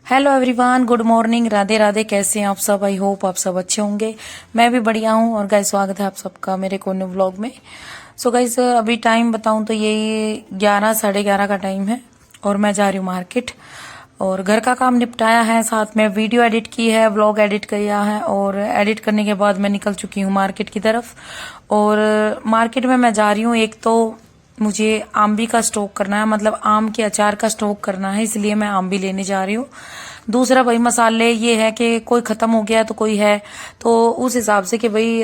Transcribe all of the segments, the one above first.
Hello everyone, good morning, Radhe Radhe. कैसे हैं आप सब? आई होप आप सब अच्छे होंगे। मैं भी बढ़िया हूँ। और गाइस, स्वागत है आप सबका मेरे कोने व्लॉग में। सो गाइस, अभी टाइम बताऊं तो यही 11 साढ़े 11 का टाइम है और मैं जा रही हूँ मार्केट। और घर का काम निपटाया है, साथ में वीडियो एडिट की है, व्लॉग एडिट किया है और एडिट करने के बाद मैं निकल चुकी हूँ मार्केट की तरफ। और मार्केट में मैं जा रही हूँ, एक तो मुझे आम का स्टॉक करना है, मतलब आम के अचार का स्टॉक करना है, इसलिए मैं आम भी लेने जा रही हूँ। दूसरा भाई मसाले ये है कि कोई खत्म हो गया तो कोई है, तो उस हिसाब से कि भाई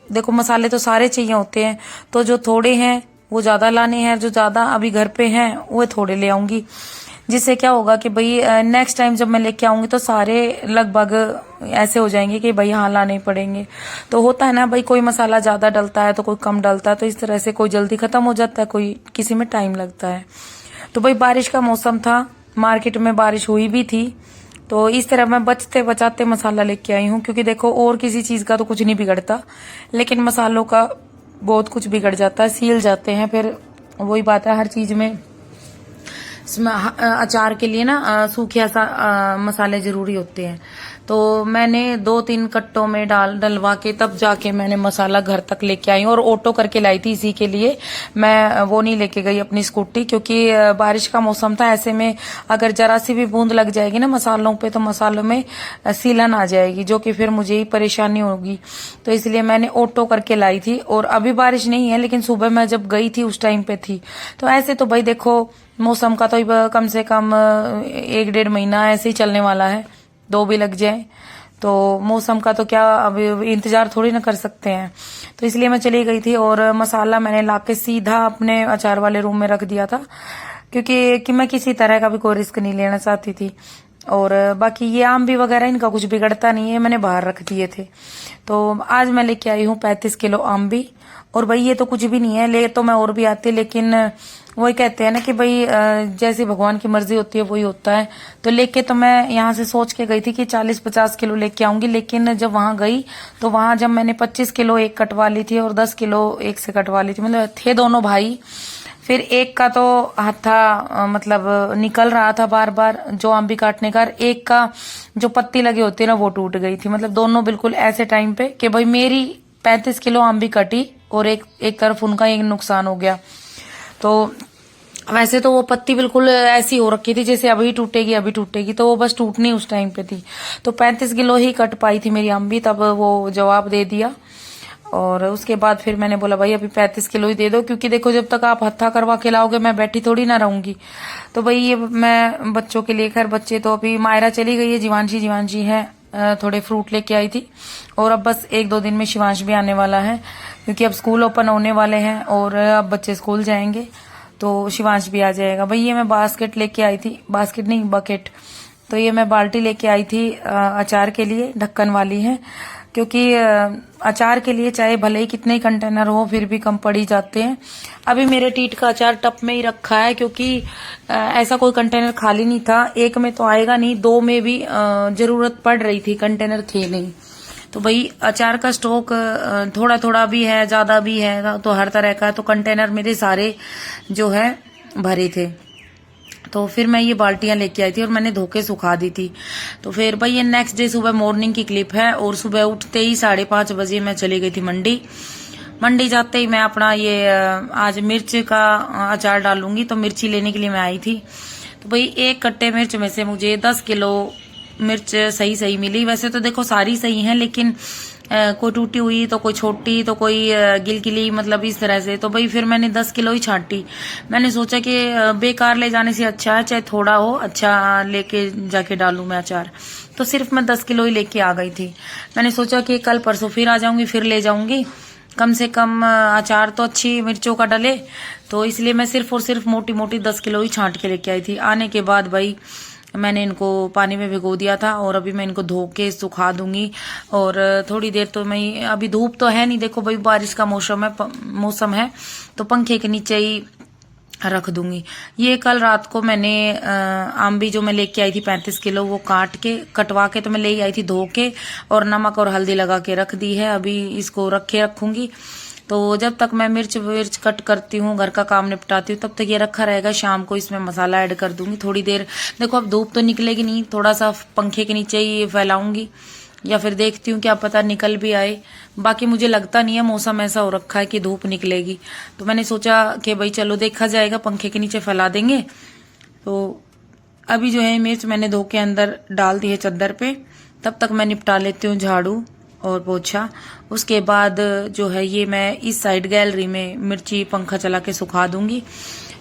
देखो मसाले तो सारे चाहिए होते हैं, तो जो थोड़े हैं वो ज्यादा लाने हैं, जो ज्यादा अभी घर पे हैं वो थोड़े ले आऊंगी। जिससे क्या होगा कि भाई नेक्स्ट टाइम जब मैं लेके आऊंगी तो सारे लगभग ऐसे हो जाएंगे कि भाई हाँ लाने पड़ेंगे। तो होता है ना भाई, कोई मसाला ज्यादा डलता है तो कोई कम डलता है, तो इस तरह से कोई जल्दी खत्म हो जाता है, कोई किसी में टाइम लगता है। तो भाई बारिश का मौसम था, मार्केट में बारिश हुई भी थी, तो इस तरह मैं बचते बचाते मसाला लेके आई हूँ। क्योंकि देखो और किसी चीज का तो कुछ नहीं बिगड़ता, लेकिन मसालों का बहुत कुछ बिगड़ जाता है, सील जाते हैं। फिर वही बात है, हर चीज में इसमें अचार के लिए ना सूखे मसाले जरूरी होते हैं। तो मैंने 2-3 कट्टों में डलवा के तब जाके मैंने मसाला घर तक लेके आई हूँ। और ऑटो करके लाई थी, इसी के लिए मैं वो नहीं लेके गई अपनी स्कूटी, क्योंकि बारिश का मौसम था। ऐसे में अगर जरा सी भी बूंद लग जाएगी ना मसालों पे तो मसालों में सीलन आ जाएगी, जो कि फिर मुझे ही परेशानी होगी। तो इसलिए मैंने ऑटो करके लाई थी। और अभी बारिश नहीं है, लेकिन सुबह मैं जब गई थी उस टाइम पे थी। तो ऐसे तो भाई देखो मौसम का तो कम से कम 1-1.5 महीना ऐसे ही चलने वाला है, 2 भी लग जाए तो मौसम का तो क्या अभी इंतजार थोड़ी ना कर सकते हैं। तो इसलिए मैं चली गई थी और मसाला मैंने लाके सीधा अपने अचार वाले रूम में रख दिया था, क्योंकि मैं किसी तरह का भी कोई रिस्क नहीं लेना चाहती थी। और बाकी ये आम भी वगैरह इनका कुछ बिगड़ता नहीं है, मैंने बाहर रख दिए थे। तो आज मैं लेके आई हूँ 35 किलो आम भी। और भाई ये तो कुछ भी नहीं है, ले तो मैं और भी आती, लेकिन वही कहते हैं ना कि भाई जैसी भगवान की मर्जी होती है वही होता है। तो लेके तो मैं यहाँ से सोच के गई थी कि 40-50 किलो लेके आऊंगी, लेकिन जब वहां गई तो वहां जब मैंने 25 किलो एक कटवा ली थी और 10 किलो एक से कटवा ली थी, मतलब थे दोनों भाई। फिर एक का तो हत्था मतलब निकल रहा था बार बार जो आम भी काटने का, एक का जो पत्ती लगी होती है ना वो टूट गई थी। मतलब दोनों बिल्कुल ऐसे टाइम पे कि भाई मेरी 35 किलो आम भी कटी और एक तरफ उनका एक नुकसान हो गया। तो वैसे तो वो पत्ती बिल्कुल ऐसी हो रखी थी जैसे अभी टूटेगी अभी टूटेगी, तो वो बस टूटनी उस टाइम पे थी। तो 35 किलो ही कट पाई थी मेरी आम भी, तब वो जवाब दे दिया। और उसके बाद फिर मैंने बोला भाई अभी 35 किलो ही दे दो, क्योंकि देखो जब तक आप हत्था करवा के लाओगे मैं बैठी थोड़ी ना रहूंगी। तो भाई ये मैं बच्चों के लिए, खैर बच्चे तो अभी मायरा चली गई है, जीवांशी है, थोड़े फ्रूट लेके आई थी। और अब बस 1-2 दिन में शिवांश भी आने वाला है, क्योंकि अब स्कूल ओपन होने वाले हैं और अब बच्चे स्कूल जाएंगे, तो शिवांश भी आ जाएगा। भाई ये मैं बास्केट लेके आई थी, बास्केट नहीं बकेट। तो ये मैं बाल्टी लेके आई थी अचार के लिए, ढक्कन वाली है, क्योंकि अचार के लिए चाहे भले ही कितने ही कंटेनर हो फिर भी कम पड़ ही जाते हैं। अभी मेरे टीट का अचार टप में ही रखा है, क्योंकि ऐसा कोई कंटेनर खाली नहीं था। एक में तो आएगा नहीं, 2 में भी जरूरत पड़ रही थी, कंटेनर थे नहीं। तो भाई अचार का स्टॉक थोड़ा थोड़ा भी है, ज्यादा भी है, तो हर तरह का। तो कंटेनर मेरे सारे जो है भरे थे। तो फिर मैं ये बाल्टियां लेके आई थी और मैंने धोके सुखा दी थी। तो फिर भाई ये नेक्स्ट डे सुबह मॉर्निंग की क्लिप है। और सुबह उठते ही 5:30 बजे मैं चली गई थी मंडी जाते ही मैं अपना ये आज मिर्च का अचार डालूंगी, तो मिर्ची लेने के लिए मैं आई थी। तो भाई एक कट्टे मिर्च में से मुझे 10 किलो मिर्च सही मिली। वैसे तो देखो सारी सही है, लेकिन कोई टूटी हुई तो कोई छोटी तो कोई गिलगिली, मतलब इस तरह से। तो भाई फिर मैंने 10 किलो ही छांटी। मैंने सोचा कि बेकार ले जाने से अच्छा है चाहे थोड़ा हो, अच्छा लेके जाके डालूं मैं अचार। तो सिर्फ मैं 10 किलो ही लेके आ गई थी। मैंने सोचा कि कल परसों फिर आ जाऊंगी, फिर ले जाऊंगी, कम से कम अचार तो अच्छी मिर्चों का डले। तो इसलिए मैं सिर्फ और सिर्फ मोटी मोटी 10 किलो ही छांट के लेके आई थी। आने के बाद भाई मैंने इनको पानी में भिगो दिया था और अभी मैं इनको धो के सुखा दूंगी। और थोड़ी देर तो मैं, अभी धूप तो है नहीं, देखो भाई बारिश का मौसम है तो पंखे के नीचे ही रख दूंगी। ये कल रात को मैंने आम भी जो मैं लेके आई थी 35 किलो, वो कटवा के तो मैं ले आई थी धो के, और नमक और हल्दी लगा के रख दी है। अभी इसको रखूंगी। तो जब तक मैं मिर्च विर्च कट करती हूँ, घर का काम निपटाती हूँ, तब तक ये रखा रहेगा। शाम को इसमें मसाला ऐड कर दूंगी थोड़ी देर। देखो अब धूप तो निकलेगी नहीं, थोड़ा सा पंखे के नीचे ही फैलाऊंगी या फिर देखती हूँ क्या पता निकल भी आए। बाकी मुझे लगता नहीं है, मौसम ऐसा हो रखा है कि धूप निकलेगी। तो मैंने सोचा कि भाई चलो देखा जाएगा, पंखे के नीचे फैला देंगे। तो अभी जो है मिर्च मैंने धो के अंदर डाल दी है चादर पे। तब तक मैं निपटा लेती हूँ झाड़ू और पोछा। उसके बाद जो है ये मैं इस साइड गैलरी में मिर्ची पंखा चला के सुखा दूंगी,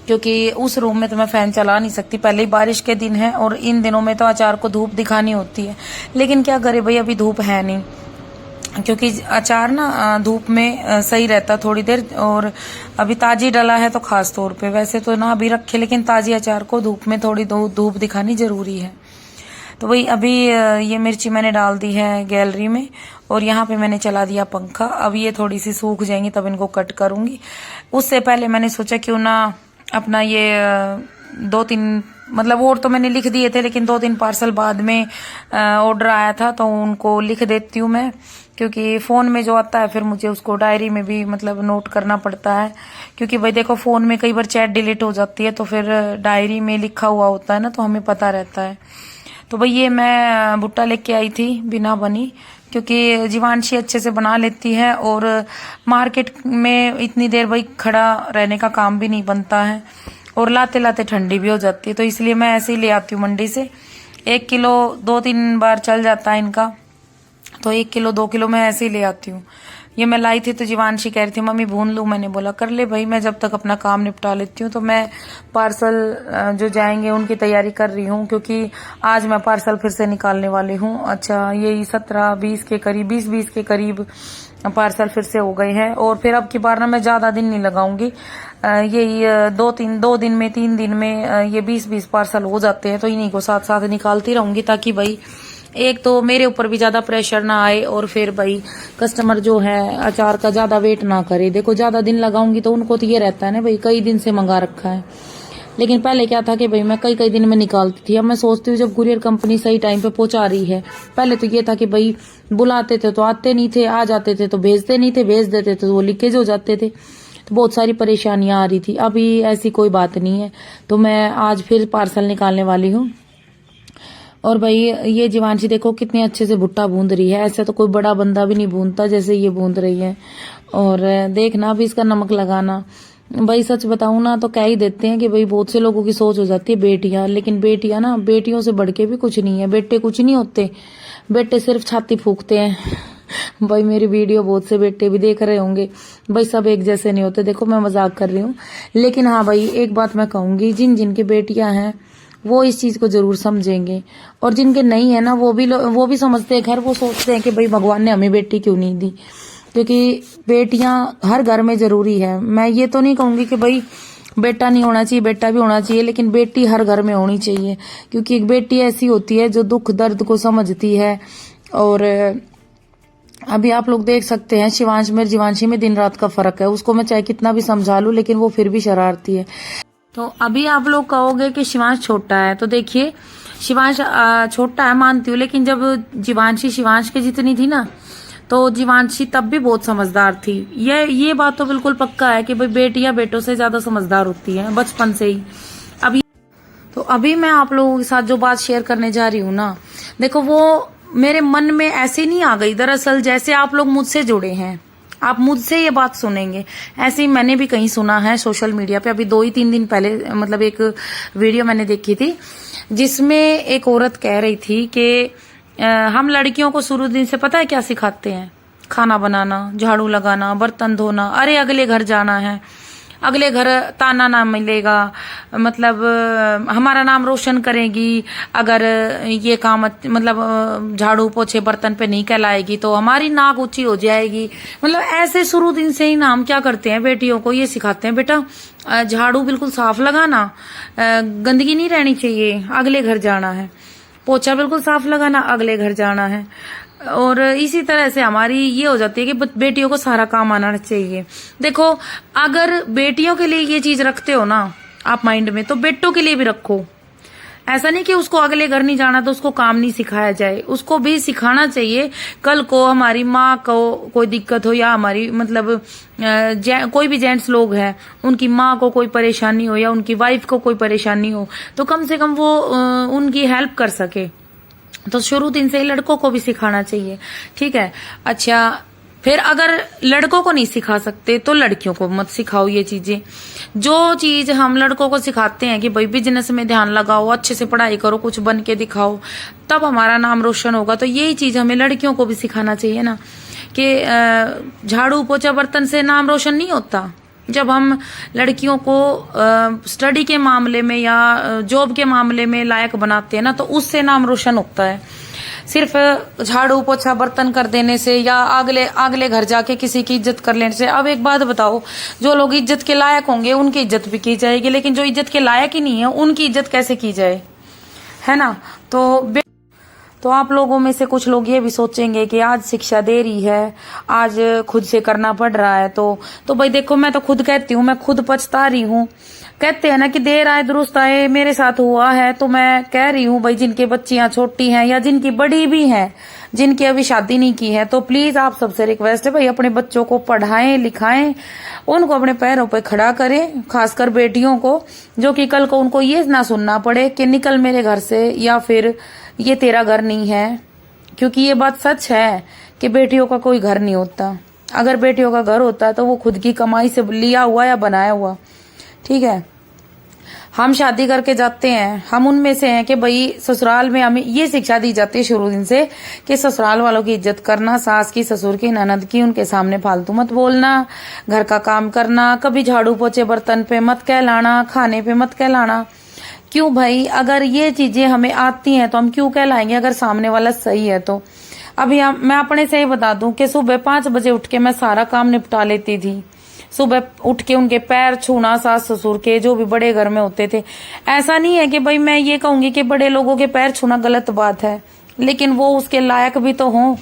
क्योंकि उस रूम में तो मैं फैन चला नहीं सकती। पहले ही बारिश के दिन है और इन दिनों में तो अचार को धूप दिखानी होती है, लेकिन क्या करे भाई, अभी धूप है नहीं, क्योंकि अचार ना धूप में सही रहता थोड़ी देर। और अभी ताजी डला है तो खास तौर पे, वैसे तो ना अभी रखे, लेकिन ताजी अचार को धूप में थोड़ी धूप दिखानी जरूरी है। तो वही अभी ये मिर्ची मैंने डाल दी है गैलरी में और यहाँ पे मैंने चला दिया पंखा। अब ये थोड़ी सी सूख जाएंगी तब इनको कट करूंगी। उससे पहले मैंने सोचा क्यों ना अपना ये 2-3 मतलब और तो मैंने लिख दिए थे, लेकिन 2-3 पार्सल बाद में ऑर्डर आया था तो उनको लिख देती हूँ मैं, क्योंकि फोन में जो आता है फिर मुझे उसको डायरी में भी मतलब नोट करना पड़ता है। क्योंकि भाई देखो फोन में कई बार चैट डिलीट हो जाती है, तो फिर डायरी में लिखा हुआ होता है ना, तो हमें पता रहता है। तो भाई ये मैं भुट्टा लेके आई थी बिना बनी, क्योंकि जीवांशी अच्छे से बना लेती है और मार्केट में इतनी देर भाई खड़ा रहने का काम भी नहीं बनता है और लाते लाते ठंडी भी हो जाती है। तो इसलिए मैं ऐसे ही ले आती हूँ मंडी से। 1 किलो 2-3 बार चल जाता है इनका, तो 1 किलो 2 किलो मैं ऐसे ही ले आती हूँ। ये मैं लाई थी तो जीवांशी कह रही थी मम्मी भून लूं, मैंने बोला कर ले भाई, मैं जब तक अपना काम निपटा लेती हूँ। तो मैं पार्सल जो जाएंगे उनकी तैयारी कर रही हूँ, क्योंकि आज मैं पार्सल फिर से निकालने वाली हूँ। अच्छा यही 17-20 के करीब, 20-20 के करीब पार्सल फिर से हो गए हैं। और फिर अब की बार ना मैं ज्यादा दिन नहीं लगाऊंगी, यही 2 दिन में 3 दिन में ये 20-20 पार्सल हो जाते हैं, तो इन्हीं को साथ साथ निकालती रहूंगी, ताकि भाई एक तो मेरे ऊपर भी ज्यादा प्रेशर ना आए और फिर भाई कस्टमर जो है अचार का ज्यादा वेट ना करे। देखो ज्यादा दिन लगाऊंगी तो उनको तो ये रहता है ना भाई कई दिन से मंगा रखा है। लेकिन पहले क्या था कि भाई मैं कई दिन में निकालती थी। अब मैं सोचती हूँ जब कुरियर कंपनी सही टाइम पे पहुंचा रही है, पहले तो ये था कि भाई बुलाते थे तो आते नहीं थे, आ जाते थे तो भेजते नहीं थे, भेज देते थे तो वो लीकेज हो जाते थे, तो बहुत सारी परेशानियां आ रही थी। अभी ऐसी कोई बात नहीं है, तो मैं आज फिर पार्सल निकालने वाली हूँ। और भाई ये जीवांशी देखो कितने अच्छे से भुट्टा बूंद रही है, ऐसे तो कोई बड़ा बंदा भी नहीं बूंदता जैसे ये बूंद रही है। और देखना भी इसका नमक लगाना। भाई सच बताऊं ना तो कह ही देते हैं कि भाई बहुत से लोगों की सोच हो जाती है बेटियां, लेकिन बेटियां ना बेटियों से बढ़ के भी कुछ नहीं है। बेटे कुछ नहीं होते, बेटे सिर्फ छाती फूकते हैं। भाई मेरी वीडियो बहुत से बेटे भी देख रहे होंगे, भाई सब एक जैसे नहीं होते। देखो मैं मजाक कर रही हूँ, लेकिन हाँ भाई एक बात मैं कहूंगी, जिनकी बेटियां हैं वो इस चीज को जरूर समझेंगे, और जिनके नहीं है ना वो भी समझते हैं। घर वो सोचते हैं कि भाई भगवान ने हमें बेटी क्यों नहीं दी, क्योंकि बेटियां हर घर में जरूरी है। मैं ये तो नहीं कहूंगी कि भाई बेटा नहीं होना चाहिए, बेटा भी होना चाहिए, लेकिन बेटी हर घर में होनी चाहिए, क्योंकि एक बेटी ऐसी होती है जो दुख दर्द को समझती है। और अभी आप लोग देख सकते हैं शिवांश में जीवांशी में दिन रात का फर्क है। उसको मैं चाहे कितना भी समझा लूं, लेकिन वो फिर भी शरारती है। तो अभी आप लोग कहोगे कि शिवांश छोटा है, तो देखिए शिवांश छोटा है मानती हूँ, लेकिन जब जीवांशी शिवांश के जितनी थी ना, तो जीवांशी तब भी बहुत समझदार थी। ये बात तो बिल्कुल पक्का है कि भाई बेटियां बेटों से ज्यादा समझदार होती हैं बचपन से ही। अभी मैं आप लोगों के साथ जो बात शेयर करने जा रही हूँ ना, देखो वो मेरे मन में ऐसे नहीं आ गई। दरअसल जैसे आप लोग मुझसे जुड़े हैं, आप मुझसे ये बात सुनेंगे, ऐसे ही मैंने भी कहीं सुना है सोशल मीडिया पे। अभी 2-3 दिन पहले मतलब एक वीडियो मैंने देखी थी, जिसमें एक औरत कह रही थी कि हम लड़कियों को शुरू दिन से पता है क्या सिखाते हैं? खाना बनाना, झाड़ू लगाना, बर्तन धोना। अरे अगले घर जाना है, अगले घर ताना ना मिलेगा, मतलब हमारा नाम रोशन करेगी अगर ये काम मतलब झाड़ू पोछे बर्तन पे नहीं कहलाएगी तो हमारी नाक ऊंची हो जाएगी। मतलब ऐसे शुरू दिन से ही ना हम क्या करते हैं, बेटियों को ये सिखाते हैं बेटा झाड़ू बिल्कुल साफ लगाना, गंदगी नहीं रहनी चाहिए, अगले घर जाना है, पोछा बिल्कुल साफ लगाना, अगले घर जाना है। और इसी तरह से हमारी ये हो जाती है कि बेटियों को सारा काम आना चाहिए। देखो अगर बेटियों के लिए ये चीज रखते हो ना आप माइंड में, तो बेटों के लिए भी रखो। ऐसा नहीं कि उसको अगले घर नहीं जाना तो उसको काम नहीं सिखाया जाए, उसको भी सिखाना चाहिए। कल को हमारी माँ को कोई दिक्कत हो या हमारी मतलब कोई भी जेंट्स लोग हैं, उनकी माँ को कोई परेशानी हो या उनकी वाइफ को कोई परेशानी हो, तो कम से कम वो उनकी हेल्प कर सके। तो शुरू दिन से ही लड़कों को भी सिखाना चाहिए, ठीक है। अच्छा, फिर अगर लड़कों को नहीं सिखा सकते तो लड़कियों को मत सिखाओ ये चीजें। जो चीज हम लड़कों को सिखाते हैं कि भाई बिजनेस में ध्यान लगाओ, अच्छे से पढ़ाई करो, कुछ बन के दिखाओ, तब हमारा नाम रोशन होगा, तो यही चीज हमें लड़कियों को भी सिखाना चाहिए ना कि झाड़ू पोछा बर्तन से नाम रोशन नहीं होता। जब हम लड़कियों को स्टडी के मामले में या जॉब के मामले में लायक बनाते हैं ना, तो उससे नाम रोशन होता है। सिर्फ झाड़ू पोछा बर्तन कर देने से या अगले घर जाके किसी की इज्जत कर लेने से। अब एक बात बताओ, जो लोग इज्जत के लायक होंगे उनकी इज्जत भी की जाएगी, लेकिन जो इज्जत के लायक ही नहीं है उनकी इज्जत कैसे की जाए, है ना। तो आप लोगों में से कुछ लोग ये भी सोचेंगे कि आज शिक्षा दे रही है, आज खुद से करना पड़ रहा है, तो भाई देखो, मैं तो खुद कहती हूँ, मैं खुद पछता रही हूँ। कहते हैं ना कि देर आए दुरुस्त आए, मेरे साथ हुआ है, तो मैं कह रही हूँ भाई, जिनकी बच्चियां छोटी हैं या जिनकी बड़ी भी हैं, जिनकी अभी शादी नहीं की है, तो प्लीज आप सबसे रिक्वेस्ट है भाई, अपने बच्चों को पढ़ाएं लिखाएं, उनको अपने पैरों पे खड़ा करें, खासकर बेटियों को, जो कि कल को उनको ये ना सुनना पड़े कि निकल मेरे घर से, या फिर ये तेरा घर नहीं है। क्योंकि ये बात सच है कि बेटियों का कोई घर नहीं होता। अगर बेटियों का घर होता तो वो खुद की कमाई से लिया हुआ या बनाया हुआ, ठीक है। हम शादी करके जाते हैं, हम उनमें से हैं कि भाई ससुराल में हमें ये शिक्षा दी जाती है शुरू दिन से कि ससुराल वालों की इज्जत करना, सास की, ससुर की, ननद की, उनके सामने फालतू मत बोलना, घर का काम करना, कभी झाड़ू पोछे बर्तन पे मत कहलाना, खाने पे मत कहलाना। क्यों भाई, अगर ये चीजें हमें आती हैं तो हम क्यों कहलाएंगे अगर सामने वाला सही है तो। अभी मैं अपने से ही बता दूं कि सुबह 5 बजे उठ के मैं सारा काम निपटा लेती थी। सुबह उठ के उनके पैर छूना, सास ससुर के, जो भी बड़े घर में होते थे। ऐसा नहीं है कि भाई मैं ये कहूंगी कि बड़े लोगों के पैर छूना गलत बात है, लेकिन वो उसके लायक भी तो हों।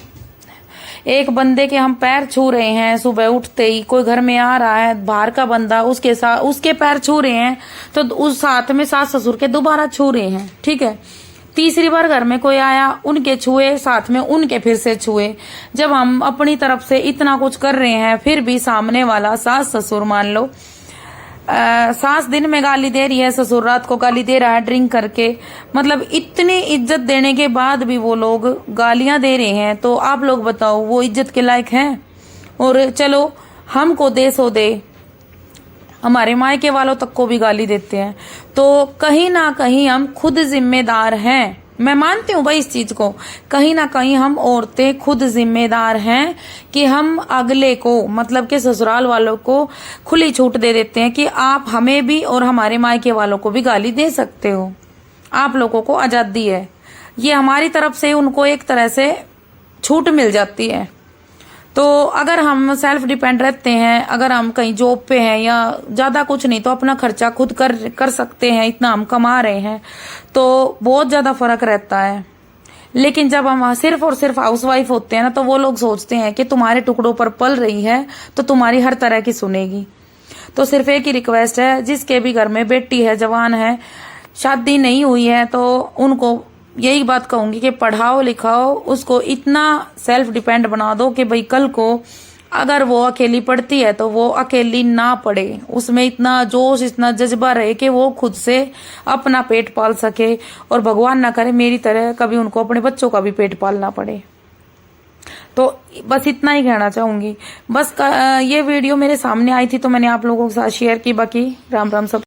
एक बंदे के हम पैर छू रहे हैं, सुबह उठते ही कोई घर में आ रहा है बाहर का बंदा, उसके पैर छू रहे हैं, तो उस साथ में सास ससुर के दोबारा छू रहे हैं, ठीक है। तीसरी बार घर में कोई आया, उनके छुए, साथ में उनके फिर से छुए। जब हम अपनी तरफ से इतना कुछ कर रहे हैं, फिर भी सामने वाला सास ससुर, मान लो सास दिन में गाली दे रही है, ससुर रात को गाली दे रहा है ड्रिंक करके, मतलब इतनी इज्जत देने के बाद भी वो लोग गालियां दे रहे हैं, तो आप लोग बताओ वो इज्जत के लायक हैं। और चलो हमको दे सो दे, हमारे मायके वालों तक को भी गाली देते हैं, तो कहीं ना कहीं हम खुद जिम्मेदार हैं। मैं मानती हूँ भाई इस चीज को, कहीं ना कहीं हम औरतें खुद जिम्मेदार हैं कि हम अगले को, मतलब कि ससुराल वालों को खुली छूट दे देते हैं कि आप हमें भी और हमारे मायके वालों को भी गाली दे सकते हो, आप लोगों को आजादी है। ये हमारी तरफ से उनको एक तरह से छूट मिल जाती है। तो अगर हम सेल्फ डिपेंड रहते हैं, अगर हम कहीं जॉब पे हैं या ज्यादा कुछ नहीं तो अपना खर्चा खुद कर सकते हैं, इतना हम कमा रहे हैं, तो बहुत ज्यादा फर्क रहता है। लेकिन जब हम सिर्फ और सिर्फ हाउसवाइफ होते हैं ना, तो वो लोग सोचते हैं कि तुम्हारे टुकड़ों पर पल रही है तो तुम्हारी हर तरह की सुनेगी। तो सिर्फ एक ही रिक्वेस्ट है, जिसके भी घर में बेटी है, जवान है, शादी नहीं हुई है, तो उनको यही बात कहूंगी कि पढ़ाओ लिखाओ, उसको इतना सेल्फ डिपेंड बना दो कि भाई कल को अगर वो अकेली पढ़ती है तो वो अकेली ना पढ़े, उसमें इतना जोश, इतना जज्बा रहे कि वो खुद से अपना पेट पाल सके, और भगवान ना करे मेरी तरह कभी उनको अपने बच्चों का भी पेट पालना पड़े। तो बस इतना ही कहना चाहूंगी। बस ये वीडियो मेरे सामने आई थी तो मैंने आप लोगों के साथ शेयर की। बाकी राम राम सब।